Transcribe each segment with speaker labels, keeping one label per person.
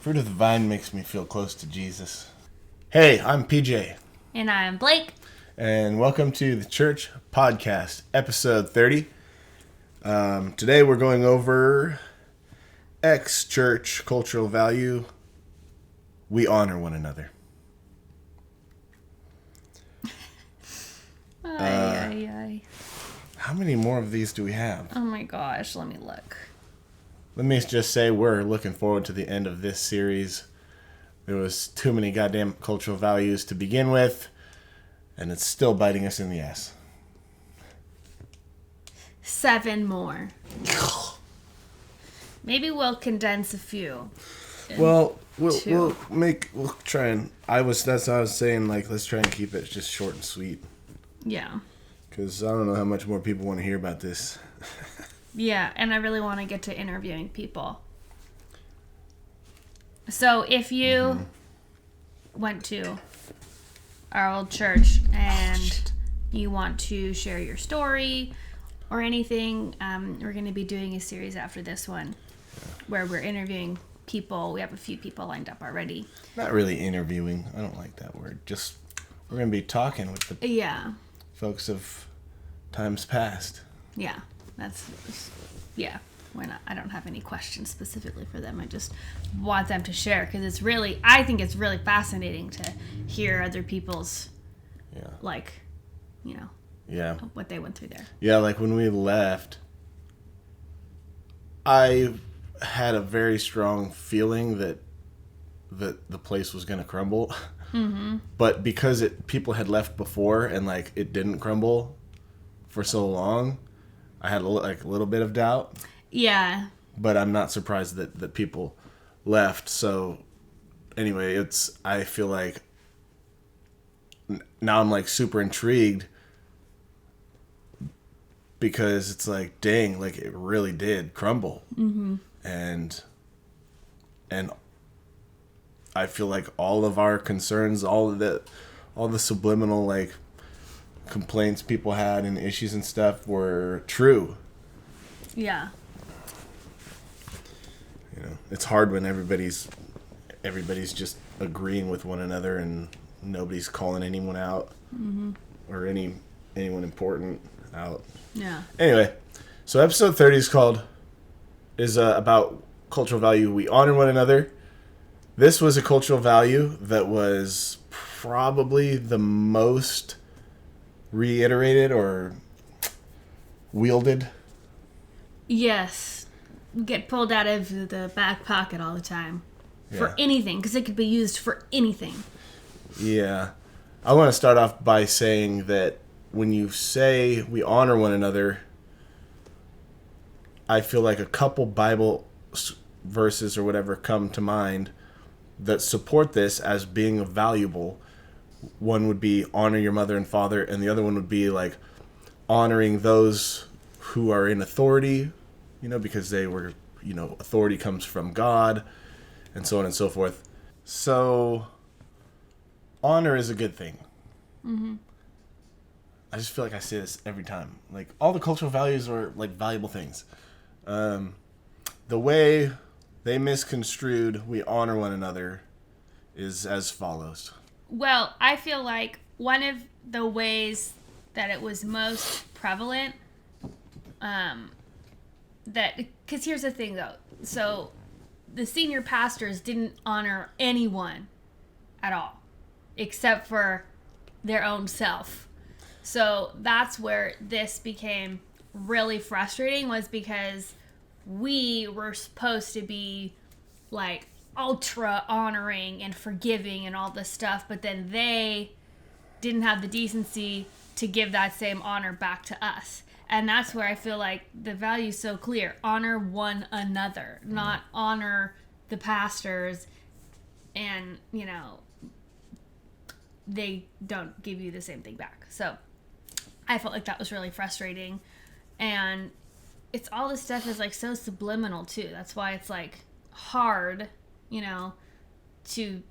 Speaker 1: Fruit of the vine makes me feel close to Jesus. Hey, I'm PJ.
Speaker 2: And I'm Blake.
Speaker 1: And welcome to the Church Podcast, episode 30. Today we're going over ex-church cultural value. We honor one another. How many more of these do we have?
Speaker 2: Oh my gosh, let me look.
Speaker 1: Let me just say we're looking forward to the end of this series. There was too many goddamn cultural values to begin with, and it's still biting us in the ass.
Speaker 2: 7 more. Maybe we'll condense a few.
Speaker 1: Well, we'll try and that's what I was saying, like, let's try and keep it just short and sweet.
Speaker 2: Yeah.
Speaker 1: Because I don't know how much more people want to hear about this.
Speaker 2: Yeah, and I really want to get to interviewing people. So if you went to our old church and you want to share your story or anything, we're going to be doing a series after this one where we're interviewing people. We have a few people lined up already.
Speaker 1: Not really interviewing. I don't like that word. Just we're going to be talking with the folks of times past.
Speaker 2: Yeah. Why not? I don't have any questions specifically for them. I just want them to share because I think it's really fascinating to hear other people's, what they went through there.
Speaker 1: Yeah, like when we left, I had a very strong feeling that the place was going to crumble. Mm-hmm. But because people had left before and like it didn't crumble for so long, I had a little bit of doubt.
Speaker 2: Yeah.
Speaker 1: But I'm not surprised that people left. So anyway, I feel like now I'm like super intrigued because it's like, dang, like it really did crumble. Mm-hmm. And I feel like all of our concerns, all the subliminal like complaints people had and issues and stuff were true.
Speaker 2: Yeah.
Speaker 1: It's hard when everybody's just agreeing with one another and nobody's calling anyone out or anyone important out.
Speaker 2: Yeah.
Speaker 1: Anyway, so episode 30 is about cultural value. We honor one another. This was a cultural value that was probably the most reiterated or wielded.
Speaker 2: Yes. Get pulled out of the back pocket all the time. For anything, because it could be used for anything. Yeah.
Speaker 1: I want to start off by saying that when you say we honor one another, I feel like a couple Bible verses or whatever come to mind that support this as being valuable. One would be honor your mother and father, and the other one would be like honoring those who are in authority, because they were, authority comes from God, and so on and so forth. So, honor is a good thing. Mm-hmm. I just feel like I say this every time. Like, all the cultural values are, like, valuable things. The way they misconstrued we honor one another is as follows.
Speaker 2: Well, I feel like one of the ways that it was most prevalent, because here's the thing though, so the senior pastors didn't honor anyone at all, except for their own self. So that's where this became really frustrating, was because we were supposed to be like ultra honoring and forgiving and all this stuff, but then they didn't have the decency to give that same honor back to us. And that's where I feel like the value is so clear. Honor one another, not honor the pastors and, they don't give you the same thing back. So I felt like that was really frustrating. And it's all this stuff is like so subliminal too. That's why it's like hard, to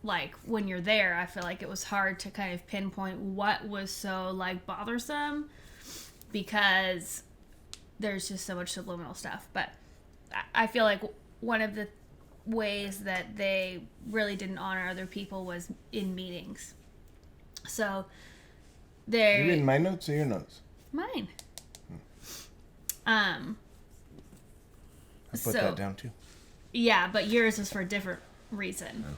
Speaker 2: like when you're there. I feel like it was hard to kind of pinpoint what was so like bothersome, because there's just so much subliminal stuff. But I feel like one of the ways that they really didn't honor other people was in meetings. So they
Speaker 1: You reading my notes or your notes?
Speaker 2: mine.
Speaker 1: I put that down too.
Speaker 2: Yeah, but yours is for a different reason. Oh.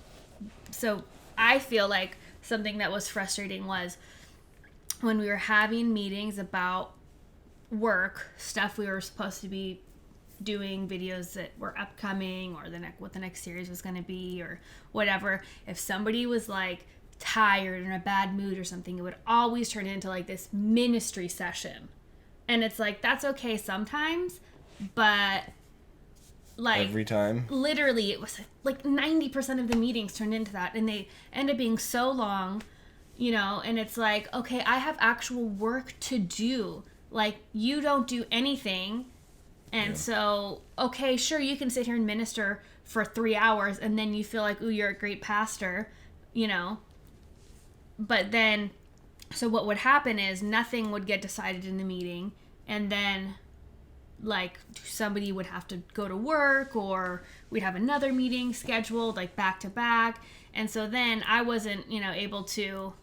Speaker 2: So I feel like something that was frustrating was when we were having meetings about work, stuff we were supposed to be doing, videos that were upcoming, or what the next series was going to be, or whatever. If somebody was like tired or in a bad mood or something, it would always turn into like this ministry session. And it's like, that's okay sometimes, but like
Speaker 1: every time,
Speaker 2: literally it was like 90% of the meetings turned into that, and they end up being so long, you know. And it's like, okay, I have actual work to do. Like, you don't do anything. And so, okay, sure, you can sit here and minister for 3 hours and then you feel like, ooh, you're a great pastor, you know. But then, so what would happen is nothing would get decided in the meeting, and then like somebody would have to go to work, or we'd have another meeting scheduled like back to back. And so then I wasn't, you know, able to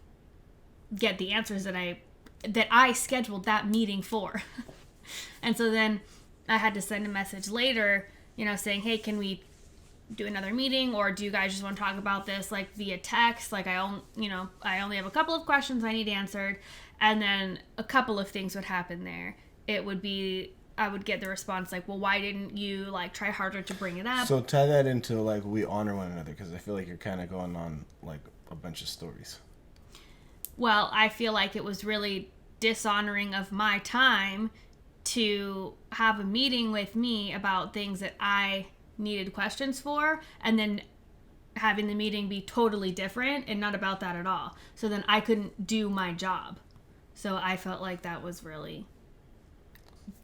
Speaker 2: get the answers that I scheduled that meeting for. And so then I had to send a message later, you know, saying, hey, can we do another meeting, or do you guys just want to talk about this like via text? Like I only have a couple of questions I need answered. And then a couple of things would happen there. It would be, I would get the response like, well, why didn't you like try harder to bring it up?
Speaker 1: So tie that into like, we honor one another, because I feel like you're kind of going on like a bunch of stories.
Speaker 2: Well, I feel like it was really dishonoring of my time to have a meeting with me about things that I needed questions for, and then having the meeting be totally different and not about that at all. So then I couldn't do my job. So I felt like that was really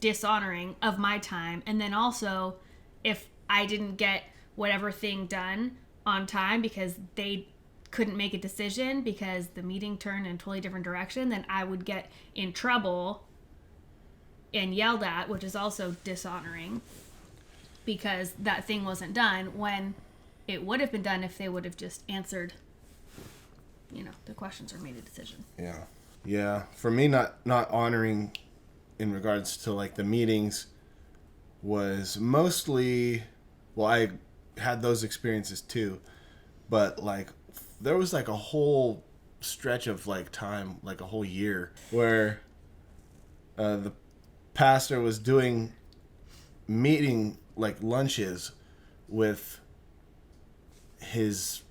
Speaker 2: dishonoring of my time. And then also, if I didn't get whatever thing done on time because they couldn't make a decision because the meeting turned in a totally different direction, then I would get in trouble and yelled at, which is also dishonoring, because that thing wasn't done when it would have been done if they would have just answered, you know, the questions or made a decision.
Speaker 1: Yeah. For me, not honoring in regards to like the meetings was mostly, well, I had those experiences too, but like there was like a whole stretch of like time, like a whole year, where the pastor was doing meeting like lunches with his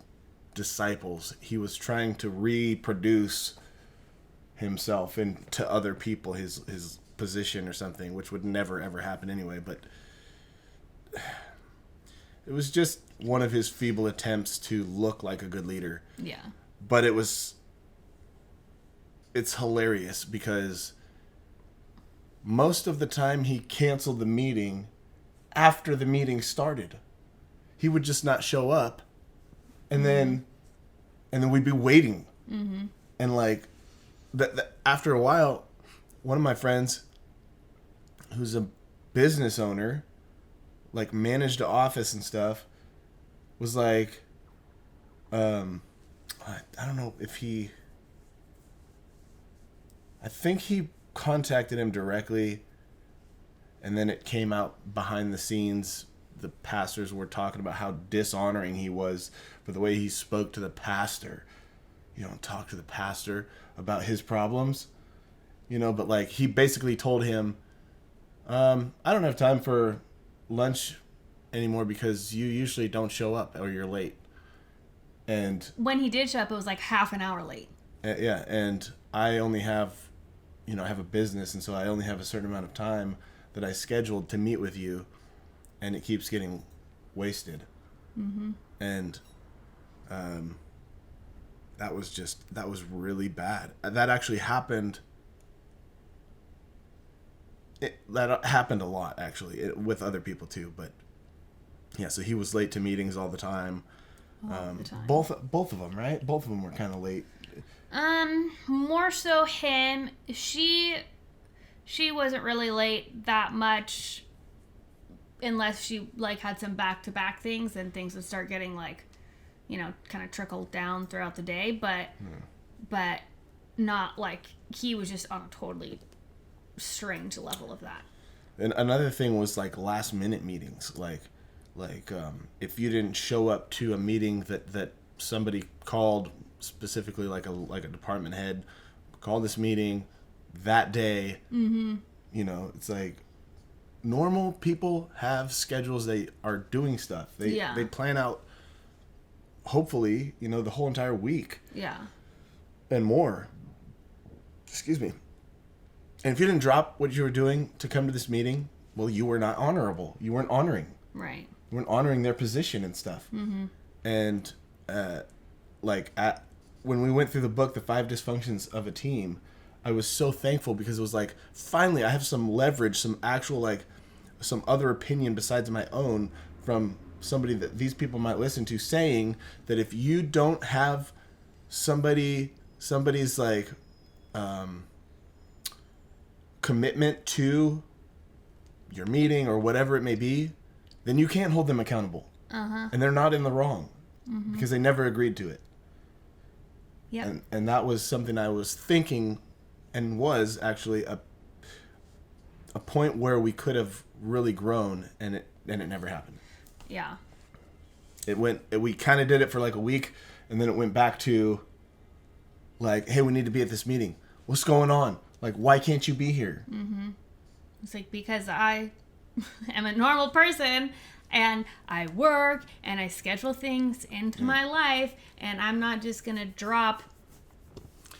Speaker 1: disciples. He was trying to reproduce himself into other people, his position or something, which would never ever happen anyway. But it was just one of his feeble attempts to look like a good leader.
Speaker 2: Yeah.
Speaker 1: But it's hilarious because most of the time he canceled the meeting after the meeting started. He would just not show up, and then we'd be waiting. Mm-hmm. And like after a while, one of my friends, who's a business owner, like managed an office and stuff, was like, I don't know if I think he contacted him directly, and then it came out behind the scenes. The pastors were talking about how dishonoring he was for the way he spoke to the pastor. You don't talk to the pastor about his problems, you know, but like he basically told him, I don't have time for lunch anymore because you usually don't show up or you're late. And
Speaker 2: when he did show up, it was like half an hour late.
Speaker 1: Yeah, and I only have, I have a business, and so I only have a certain amount of time that I scheduled to meet with you, and it keeps getting wasted. Mm-hmm. And that was really bad. That actually happened. That happened a lot, actually, with other people too. But yeah, so he was late to meetings all the time.
Speaker 2: All the time.
Speaker 1: Both of them, right? Both of them were kind of late.
Speaker 2: More so him. She wasn't really late that much unless she like had some back-to-back things, and things would start getting like, kind of trickle down throughout the day, but not like he was just on a totally strange level of that.
Speaker 1: And another thing was like last minute meetings, like if you didn't show up to a meeting that somebody called specifically, like a department head called this meeting that day. Mm-hmm. It's like normal people have schedules. They are doing stuff. They plan out, hopefully, the whole entire week.
Speaker 2: Yeah.
Speaker 1: And more. Excuse me. And if you didn't drop what you were doing to come to this meeting, well, you were not honorable. You weren't honoring.
Speaker 2: Right.
Speaker 1: You weren't honoring their position and stuff. Mm-hmm. And when we went through the book, The 5 Dysfunctions of a Team, I was so thankful because it was like, finally, I have some leverage, some actual, some other opinion besides my own from somebody that these people might listen to, saying that if you don't have somebody's commitment to your meeting or whatever it may be, then you can't hold them accountable. Uh-huh. And they're not in the wrong because they never agreed to it.
Speaker 2: Yep.
Speaker 1: And that was something I was thinking, and was actually a point where we could have really grown, and it never happened.
Speaker 2: Yeah.
Speaker 1: We kind of did it for like a week, and then it went back to like, hey, we need to be at this meeting. What's going on? Like, why can't you be here?
Speaker 2: Mm-hmm. It's like, because I am a normal person, and I work, and I schedule things into my life, and I'm not just going to drop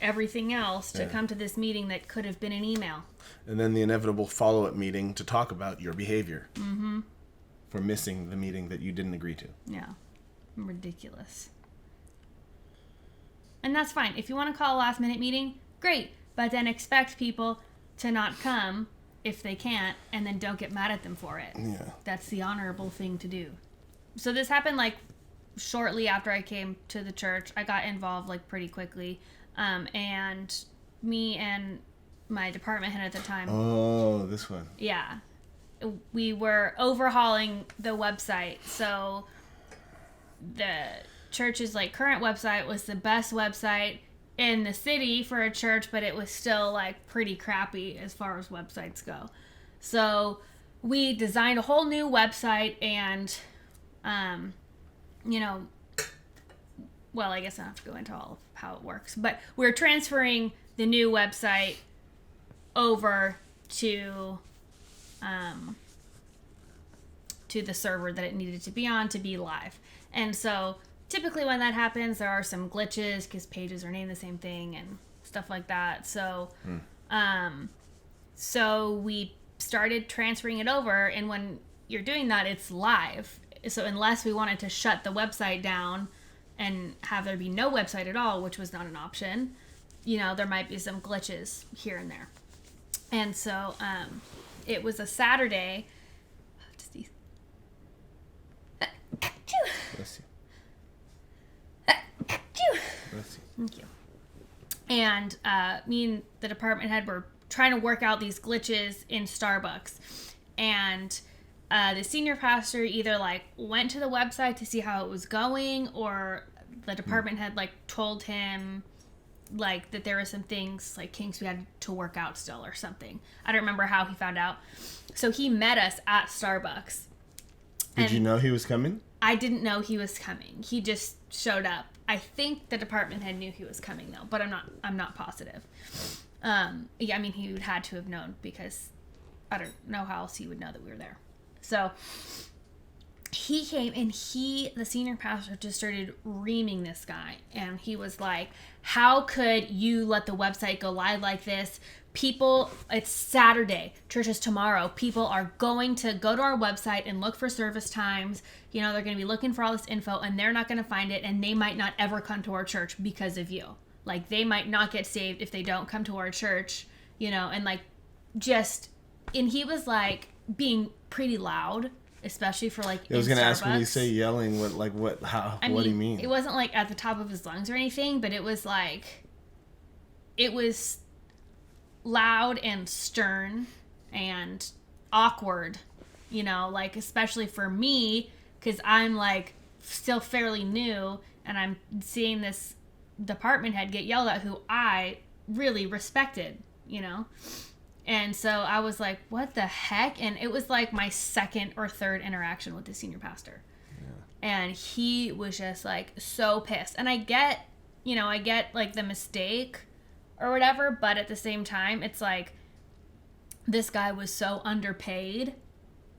Speaker 2: everything else to come to this meeting that could have been an email.
Speaker 1: And then the inevitable follow-up meeting to talk about your behavior for missing the meeting that you didn't agree to.
Speaker 2: Yeah. Ridiculous. And that's fine. If you want to call a last-minute meeting, great. But then expect people to not come if they can't, and then don't get mad at them for it.
Speaker 1: Yeah.
Speaker 2: That's the honorable thing to do. So this happened like shortly after I came to the church. I got involved like pretty quickly. And me and my department head at the time.
Speaker 1: Oh, this one.
Speaker 2: Yeah. We were overhauling the website. So the church's like current website was the best website in the city for a church, but it was still like pretty crappy as far as websites go. So we designed a whole new website, and well, I guess I don't have to go into all of how it works, but we're transferring the new website over to the server that it needed to be on to be live. And so typically when that happens, there are some glitches because pages are named the same thing and stuff like that. So, so we started transferring it over, and when you're doing that, it's live. So unless we wanted to shut the website down and have there be no website at all, which was not an option, there might be some glitches here and there. And so it was a Saturday.
Speaker 1: Bless you. Bless you.
Speaker 2: Thank you. And me and the department head were trying to work out these glitches in Starbucks. And the senior pastor either like went to the website to see how it was going, or the department head like told him like that there were some things like kinks we had to work out still or something. I don't remember how he found out. So he met us at Starbucks.
Speaker 1: Did you know he was coming?
Speaker 2: I didn't know he was coming. He just showed up. I think the department head knew he was coming though, but I'm not positive. Yeah, I mean, he would had to have known, because I don't know how else he would know that we were there. So he came, and the senior pastor just started reaming this guy. And he was like, how could you let the website go live like this? People, it's Saturday, church is tomorrow. People are going to go to our website and look for service times. They're going to be looking for all this info, and they're not going to find it, and they might not ever come to our church because of you. Like, they might not get saved if they don't come to our church, and like, and he was like being pretty loud, especially for like,
Speaker 1: I was going to ask, when you say yelling, what do you mean?
Speaker 2: It wasn't like at the top of his lungs or anything, but it was like, it was loud and stern and awkward you know, like, especially for me, because I'm, like, still fairly new, and I'm seeing this department head get yelled at who I really respected, you know? And so I was like, what the heck? And it was like my second or third interaction with the senior pastor. Yeah. And he was just like so pissed. And I get like the mistake or whatever, but at the same time, it's like this guy was so underpaid,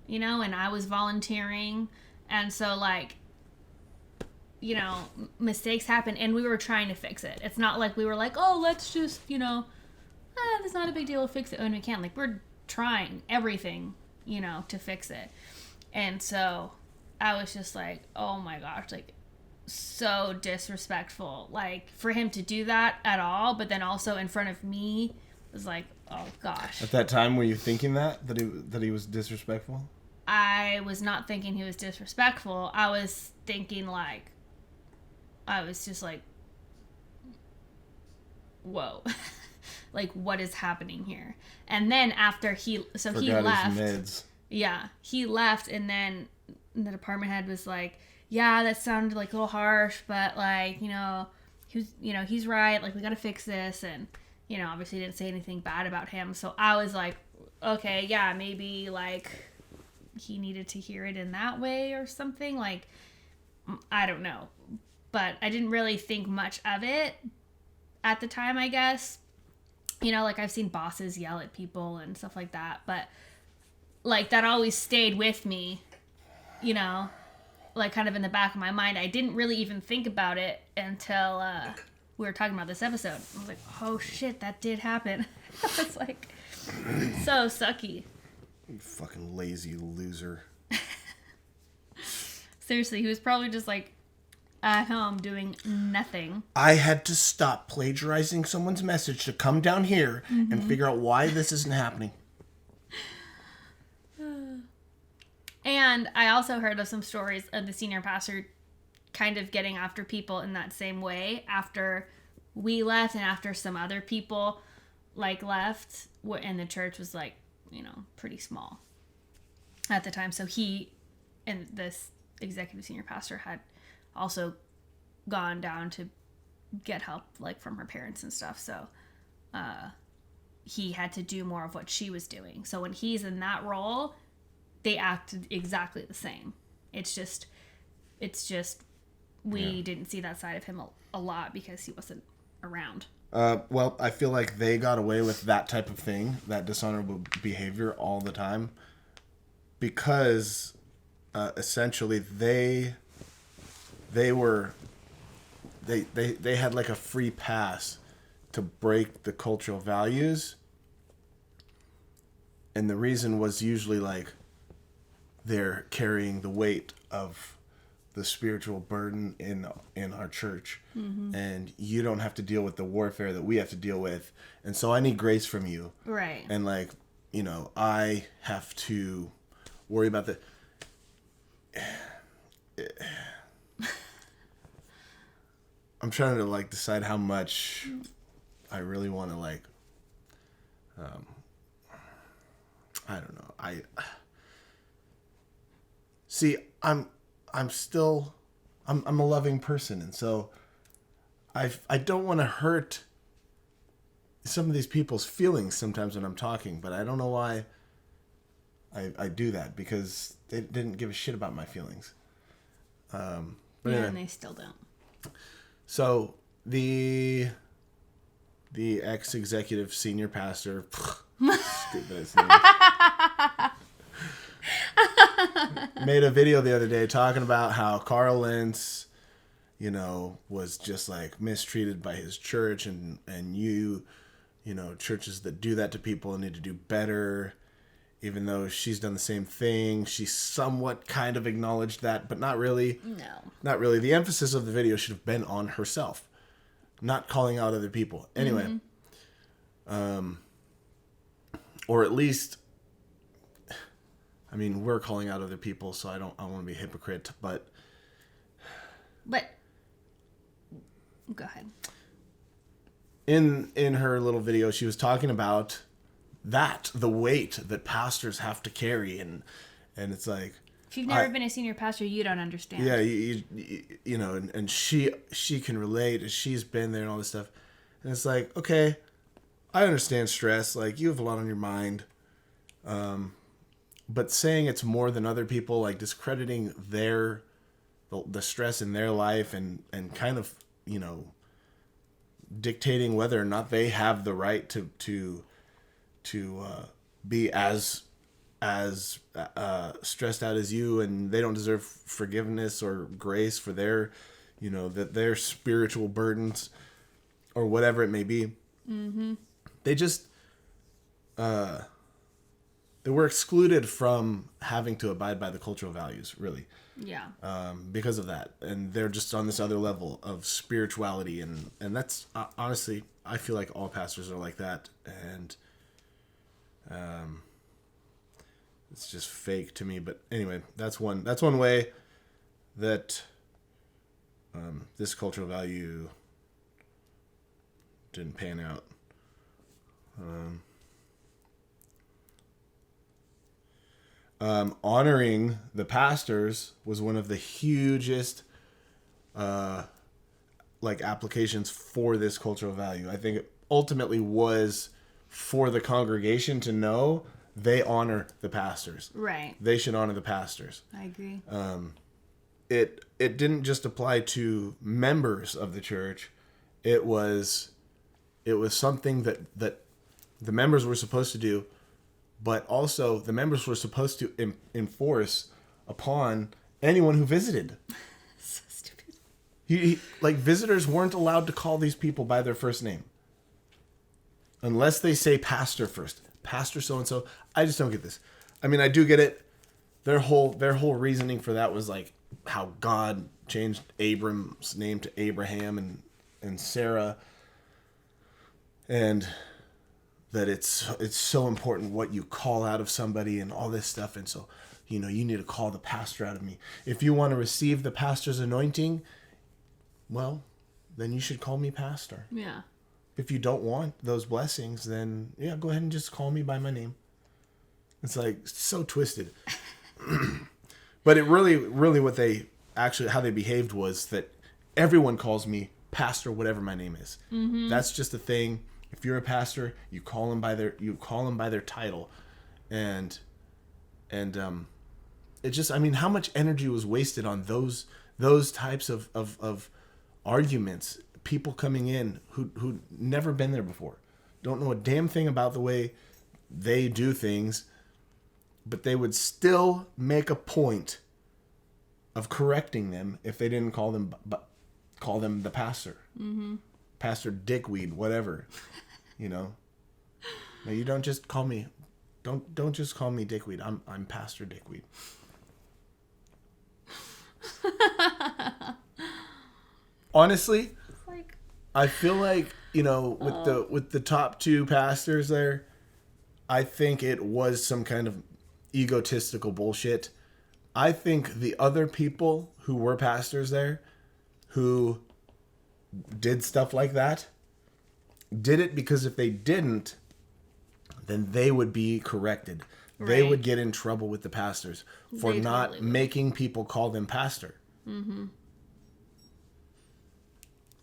Speaker 2: you know, and I was volunteering. And so, like, you know, mistakes happen, and we were trying to fix it. It's not like we were like, oh, let's just, you know, it's not a big deal to fix it when we can. Like, we're trying everything, you know, to fix it. And so I was just like, oh my gosh, like, so disrespectful. Like, for him to do that at all, but then also in front of me was like, oh gosh.
Speaker 1: At that time, were you thinking that he was disrespectful?
Speaker 2: I was not thinking he was disrespectful. I was thinking, like, I was just like, whoa. Like, what is happening here? And then after he left.
Speaker 1: His meds.
Speaker 2: Yeah, he left, and then the department head was like, yeah, that sounded like a little harsh, but, like, you know, he's right. Like, we got to fix this. And, you know, obviously didn't say anything bad about him. So I was like, okay, yeah, maybe, like, he needed to hear it in that way or something. Like, I don't know. But I didn't really think much of it at the time, I guess. You know, like, I've seen bosses yell at people and stuff like that. But, like, that always stayed with me, you know, like, kind of in the back of my mind. I didn't really even think about it until we were talking about this episode. I was like, oh, shit, that did happen. I was like, so sucky.
Speaker 1: You fucking lazy loser.
Speaker 2: Seriously, he was probably just, like, at home doing nothing.
Speaker 1: I had to stop plagiarizing someone's message to come down here and figure out why this isn't happening.
Speaker 2: And I also heard of some stories of the senior pastor kind of getting after people in that same way after we left and after some other people, like, left, and the church was, like, you know, pretty small at the time. So he and this executive senior pastor had also gone down to get help, like, from her parents and stuff. So he had to do more of what she was doing. So when he's in that role, they acted exactly the same. It's just we didn't see that side of him a lot because he wasn't around.
Speaker 1: Well, I feel like they got away with that type of thing, that dishonorable behavior, all the time, because essentially they had like a free pass to break the cultural values, and the reason was usually like they're carrying the weight of the spiritual burden in our church, and you don't have to deal with the warfare that we have to deal with, and so I need grace from you,
Speaker 2: right?
Speaker 1: And, like, you know, I have to worry about the I'm trying to, like, decide how much I really want to, like, I don't know. See, I'm a loving person, and so I don't want to hurt some of these people's feelings sometimes when I'm talking, but I don't know why I do that, because they didn't give a shit about my feelings. But anyway.
Speaker 2: And they still don't.
Speaker 1: So the ex-executive senior pastor, stupid as name, made a video the other day talking about how Carl Lentz, you know, was just, like, mistreated by his church, and you know, churches that do that to people need to do better. Even though she's done the same thing, she somewhat kind of acknowledged that, but not really.
Speaker 2: No.
Speaker 1: Not really. The emphasis of the video should have been on herself, not calling out other people. Anyway, or at least, I mean, we're calling out other people, so I want to be a hypocrite, but
Speaker 2: go ahead.
Speaker 1: In her little video, she was talking about the weight that pastors have to carry, and And it's like,
Speaker 2: if you've never been a senior pastor, you don't understand.
Speaker 1: Yeah, you know, and she can relate, and she's been there and all this stuff. And it's like, okay, I understand stress. Like, you have a lot on your mind. But saying it's more than other people, like discrediting the stress in their life and kind of, you know, dictating whether or not they have the right to be as stressed out as you, and they don't deserve forgiveness or grace for their, you know, their spiritual burdens or whatever it may be. Mm-hmm. They just they were excluded from having to abide by the cultural values, really.
Speaker 2: Yeah.
Speaker 1: Because of that, and they're just on this other level of spirituality, and that's honestly, I feel like all pastors are like that, and it's just fake to me. But anyway, that's one way that this cultural value didn't pan out. Honoring the pastors was one of the hugest like applications for this cultural value. I think it ultimately was for the congregation to know they honor the pastors.
Speaker 2: Right.
Speaker 1: They should honor the pastors.
Speaker 2: I agree.
Speaker 1: It didn't just apply to members of the church. It was something that the members were supposed to do, but also the members were supposed to enforce upon anyone who visited.
Speaker 2: So stupid.
Speaker 1: He like, visitors weren't allowed to call these people by their first name unless they say pastor first. Pastor so and so. I just don't get this. I mean, I do get it. Their whole reasoning for that was like how God changed Abram's name to Abraham and Sarah, and that it's so important what you call out of somebody and all this stuff. And so, you know, you need to call the pastor out of me. If you want to receive the pastor's anointing, well, then you should call me pastor.
Speaker 2: Yeah.
Speaker 1: If you don't want those blessings, then yeah, go ahead and just call me by my name. It's like so twisted. But it really what they actually, how they behaved was that everyone calls me pastor, whatever my name is. Mm-hmm. That's just a thing. If you're a pastor, you call them by their title, and it just, I mean, how much energy was wasted on those types of arguments. People coming in who never been there before, don't know a damn thing about the way they do things, but they would still make a point of correcting them if they didn't call them the pastor. Mm-hmm. Pastor Dickweed, whatever, you know. No, you don't just call me. Don't just call me Dickweed. I'm Pastor Dickweed. Honestly, I feel like, you know, with the top two pastors there, I think it was some kind of egotistical bullshit. I think the other people who were pastors there, who did stuff like that, did it because if they didn't, then they would be corrected. Right. They would get in trouble with the pastors for not making people call them pastor. Mm-hmm.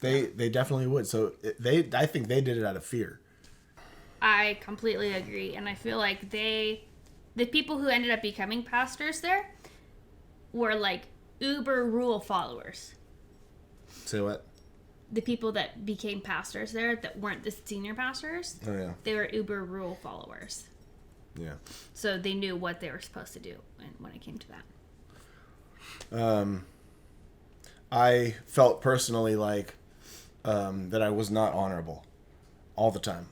Speaker 1: They definitely would. So I think they did it out of fear.
Speaker 2: I completely agree, and I feel like the people who ended up becoming pastors there were like uber rule followers.
Speaker 1: Say what?
Speaker 2: The people that became pastors there that weren't the senior pastors.
Speaker 1: Oh yeah.
Speaker 2: They were uber rule followers.
Speaker 1: Yeah.
Speaker 2: So they knew what they were supposed to do, and when it came to that.
Speaker 1: I felt personally like that I was not honorable all the time.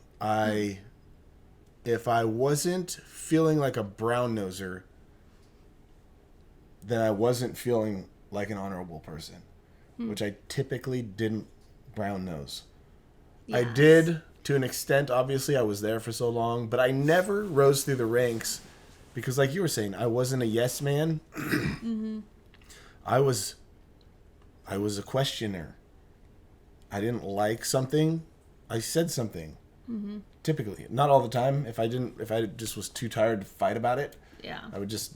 Speaker 1: If I wasn't feeling like a brown noser, then I wasn't feeling like an honorable person, which I typically didn't brown nose. Yes. I did to an extent. Obviously, I was there for so long, but I never rose through the ranks because, like you were saying, I wasn't a yes man. Mm-hmm. I was a questioner. I didn't like something, I said something. Typically, not all the time. If I just was too tired to fight about it,
Speaker 2: Yeah.
Speaker 1: I would just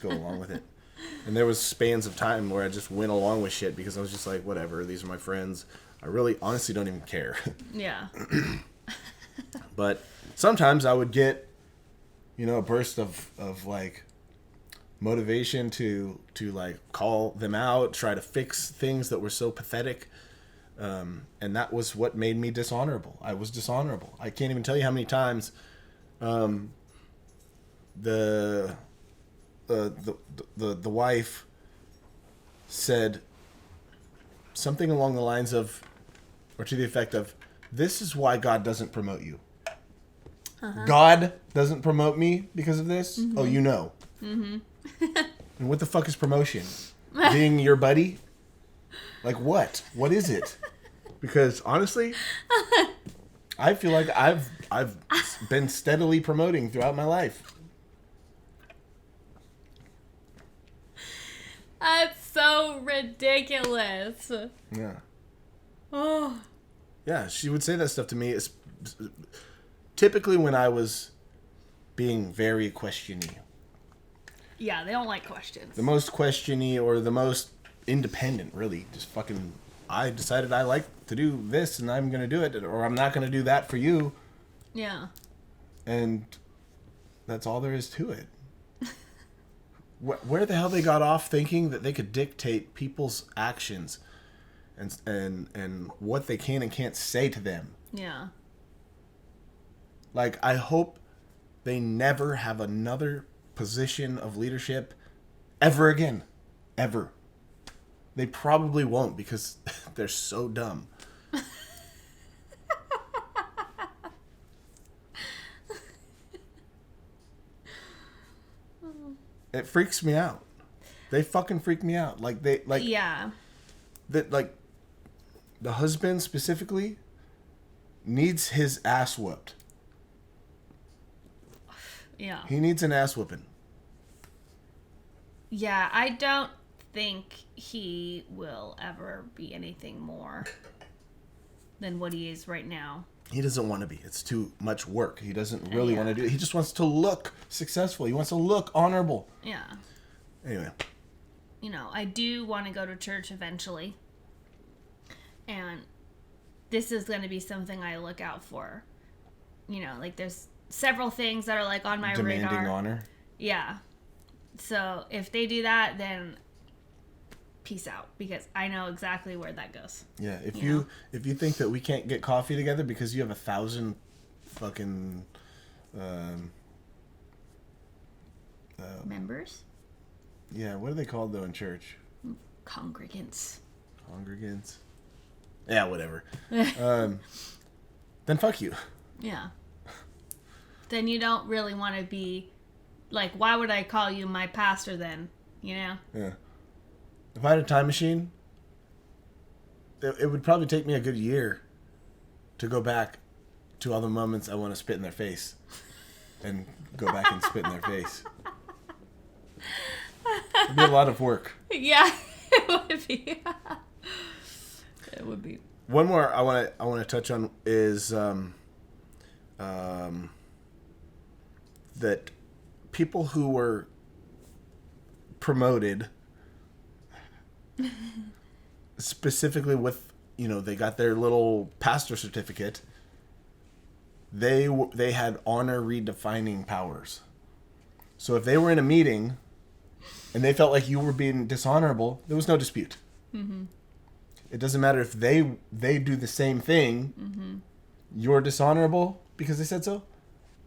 Speaker 1: go along with it. And there was spans of time where I just went along with shit because I was just like, whatever, these are my friends. I really, honestly don't even care.
Speaker 2: Yeah.
Speaker 1: But sometimes I would get, a burst of like motivation to like call them out, try to fix things that were so pathetic. And that was what made me dishonorable. I was dishonorable. I can't even tell you how many times the wife said something along the lines of, or to the effect of, this is why God doesn't promote you. God doesn't promote me because of this? Mm-hmm. Oh, you know. Mm-hmm. And what the fuck is promotion? Being your buddy? Like what? What is it? Because honestly, I feel like I've been steadily promoting throughout my life.
Speaker 2: That's so ridiculous.
Speaker 1: Yeah.
Speaker 2: Oh.
Speaker 1: Yeah, she would say that stuff to me. It's typically when I was being very questiony.
Speaker 2: Yeah, they don't like questions.
Speaker 1: The most questiony or the most independent, really. Just fucking, I decided I like to do this and I'm going to do it, or I'm not going to do that for you.
Speaker 2: Yeah. And
Speaker 1: that's all there is to it. Where the hell they got off thinking that they could dictate people's actions and what they can and can't say to them.
Speaker 2: Yeah.
Speaker 1: Like, I hope they never have another position of leadership ever again. Ever. They probably won't because they're so dumb. It freaks me out. They fucking freak me out.
Speaker 2: Yeah.
Speaker 1: That, like, the husband specifically needs his ass whooped.
Speaker 2: Yeah.
Speaker 1: He needs an ass whooping.
Speaker 2: Yeah, I don't think he will ever be anything more than what he is right now.
Speaker 1: He doesn't want to be. It's too much work. He doesn't really want to do it. He just wants to look successful. He wants to look honorable.
Speaker 2: Yeah.
Speaker 1: Anyway.
Speaker 2: I do want to go to church eventually. And this is going to be something I look out for. Like there's several things that are like on my radar.
Speaker 1: Demanding honor.
Speaker 2: Yeah. So if they do that, then peace out, because I know exactly where that goes.
Speaker 1: Yeah, if you think that we can't get coffee together because you have 1,000 fucking
Speaker 2: members?
Speaker 1: Yeah, what are they called though in church?
Speaker 2: Congregants.
Speaker 1: Yeah, whatever. Then fuck you.
Speaker 2: Yeah. Then you don't really want to be like, why would I call you my pastor then?
Speaker 1: Yeah. If I had a time machine, it would probably take me a good year to go back to all the moments I want to spit in their face and go back and spit in their face. It'd be a lot of work.
Speaker 2: Yeah, it would be. It would be.
Speaker 1: One more I want to touch on is that people who were promoted specifically with, they got their little pastor certificate, they had honor redefining powers. So if they were in a meeting and they felt like you were being dishonorable, there was no dispute. Mm-hmm. It doesn't matter if they do the same thing. Mm-hmm. You're dishonorable because they said so.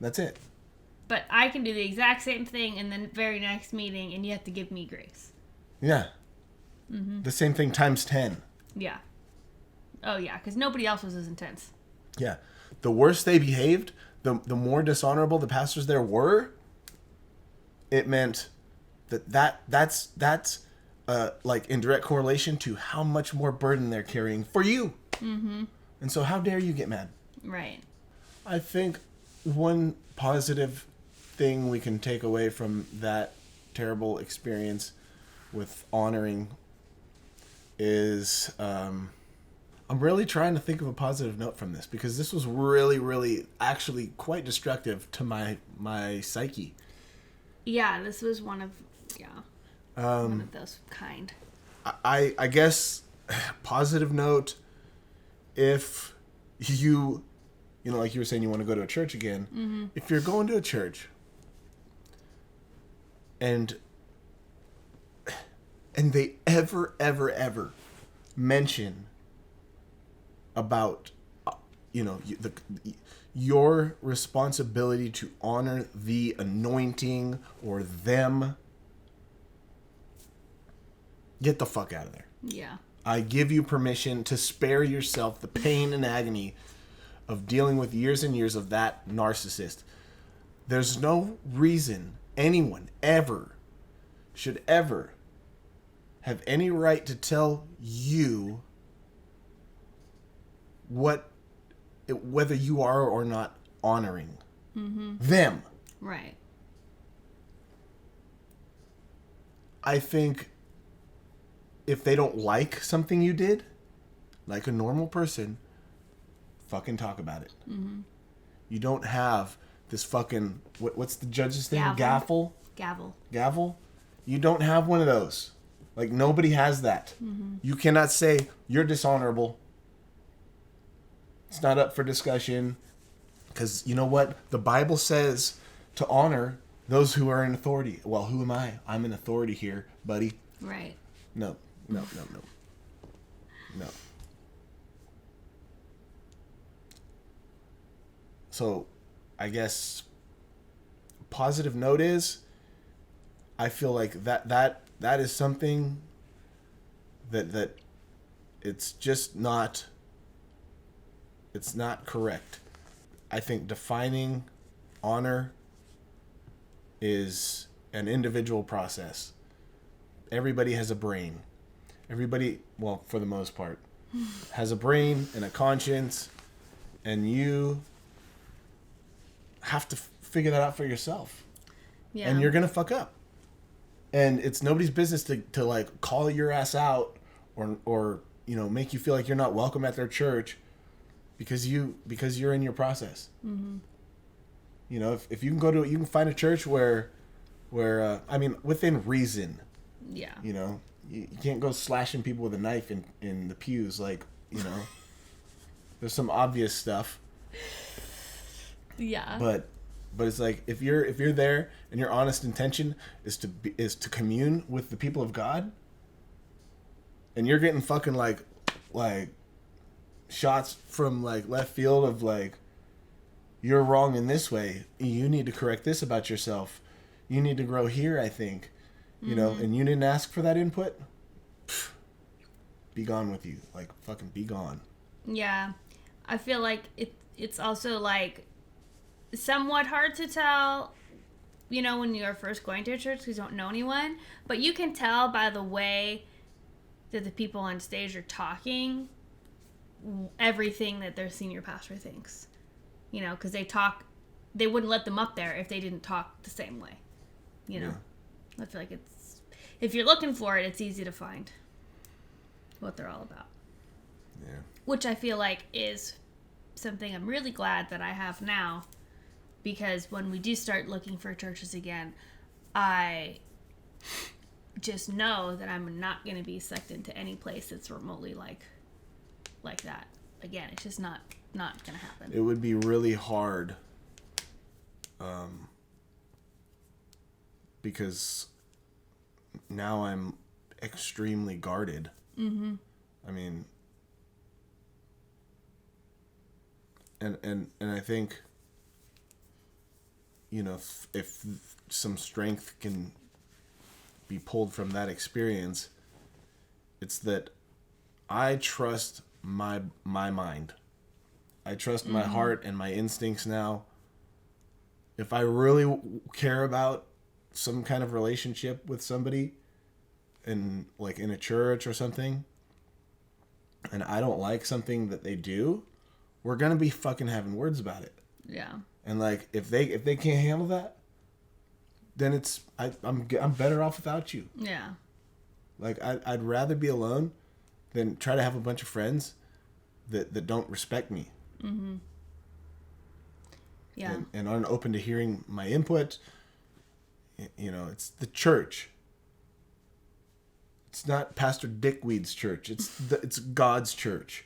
Speaker 1: That's it.
Speaker 2: But I can do the exact same thing in the very next meeting, and you have to give me grace.
Speaker 1: Yeah. Mm-hmm. The same thing times 10.
Speaker 2: Yeah. Oh, yeah, because nobody else was as intense.
Speaker 1: Yeah. The worse they behaved, the more dishonorable the pastors there were, it meant that's like in direct correlation to how much more burden they're carrying for you. Mm-hmm. And so how dare you get mad?
Speaker 2: Right.
Speaker 1: I think one positive thing we can take away from that terrible experience with honoring is I'm I'm really trying to think of a positive note from this, because this was really, really, actually quite destructive to my psyche.
Speaker 2: Yeah, this was one of one of those kind.
Speaker 1: I guess positive note, if you know, like you were saying, you want to go to a church again. Mm-hmm. If you're going to a church and they ever mention about, you know, your responsibility to honor the anointing or them, get the fuck out of there.
Speaker 2: Yeah.
Speaker 1: I give you permission to spare yourself the pain and agony of dealing with years and years of that narcissist. There's no reason anyone should ever have any right to tell you whether you are or not honoring them.
Speaker 2: Right.
Speaker 1: I think if they don't like something you did, like a normal person, fucking talk about it. Mm-hmm. You don't have this fucking, what's the judge's thing?
Speaker 2: Gavel.
Speaker 1: Gavel? You don't have one of those. Like, nobody has that. Mm-hmm. You cannot say, you're dishonorable. It's not up for discussion. Because you know what? The Bible says to honor those who are in authority. Well, who am I? I'm in authority here, buddy.
Speaker 2: Right.
Speaker 1: No. So, I guess positive note is, I feel like that is something that it's just not, it's not correct. I think defining honor is an individual process. Everybody has a brain. Everybody, well, for the most part, has a brain and a conscience, and you have to figure that out for yourself. Yeah. And you're gonna fuck up. And it's nobody's business to like call your ass out or you know, make you feel like you're not welcome at their church because you're in your process. Mm-hmm. You know, if you can find a church where I mean, within reason.
Speaker 2: Yeah.
Speaker 1: You know, you can't go slashing people with a knife in the pews, like, you know. There's some obvious stuff.
Speaker 2: Yeah.
Speaker 1: But it's like, if you're there and your honest intention is to commune with the people of God, and you're getting fucking like shots from like left field of like, you're wrong in this way, you need to correct this about yourself, you need to grow here, I think, you know, and you didn't ask for that input, be gone with you, like, fucking be gone.
Speaker 2: Yeah, I feel like it's also like somewhat hard to tell, you know, when you're first going to a church because you don't know anyone, but you can tell by the way that the people on stage are talking everything that their senior pastor thinks, you know, because they wouldn't let them up there if they didn't talk the same way, you know. Yeah. I feel like if you're looking for it, it's easy to find what they're all about.
Speaker 1: Yeah.
Speaker 2: Which I feel like is something I'm really glad that I have now, because when we do start looking for churches again, I just know that I'm not going to be sucked into any place that's remotely like that. Again, it's just not going to happen.
Speaker 1: It would be really hard, because now I'm extremely guarded. Mm-hmm. I mean, and I think, you know, if some strength can be pulled from that experience, it's that I trust my mind. I trust my heart and my instincts now. If I really care about some kind of relationship with somebody, in like in a church or something, and I don't like something that they do, we're gonna be fucking having words about it.
Speaker 2: Yeah.
Speaker 1: And like, if they can't handle that, then I'm better off without you.
Speaker 2: Yeah.
Speaker 1: Like, I'd rather be alone than try to have a bunch of friends that don't respect me.
Speaker 2: Yeah.
Speaker 1: And aren't open to hearing my input. It's the church. It's not Pastor Dickweed's church. It's God's church.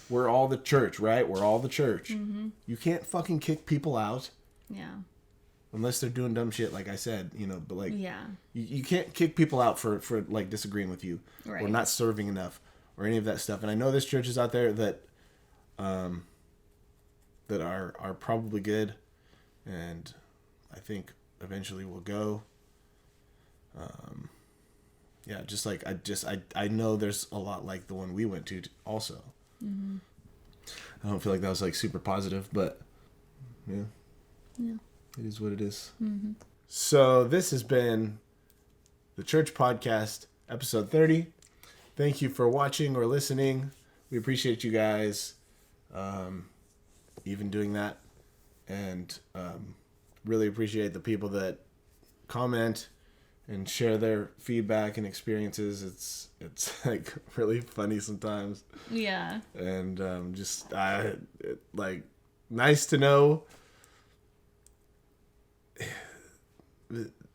Speaker 1: We're all the church, right? We're all the church. You can't fucking kick people out.
Speaker 2: Yeah.
Speaker 1: Unless they're doing dumb shit, like I said, but like,
Speaker 2: Yeah.
Speaker 1: you can't kick people out for like disagreeing with you
Speaker 2: Right.
Speaker 1: or not serving enough or any of that stuff. And I know there's churches out there that are probably good, and I think eventually will go. Yeah, just like I know there's a lot like the one we went to also. I don't feel like that was like super positive, but yeah. It is what it is. So this has been the Church Podcast, episode 30. Thank you for watching or listening. We appreciate you guys even doing that. And really appreciate the people that comment and share their feedback and experiences. It's like really funny sometimes.
Speaker 2: Yeah.
Speaker 1: And like nice to know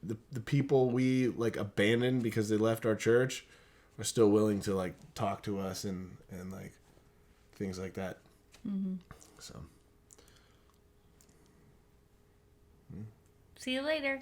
Speaker 1: the people we like abandoned because they left our church are still willing to like talk to us and like things like that. So
Speaker 2: See you later.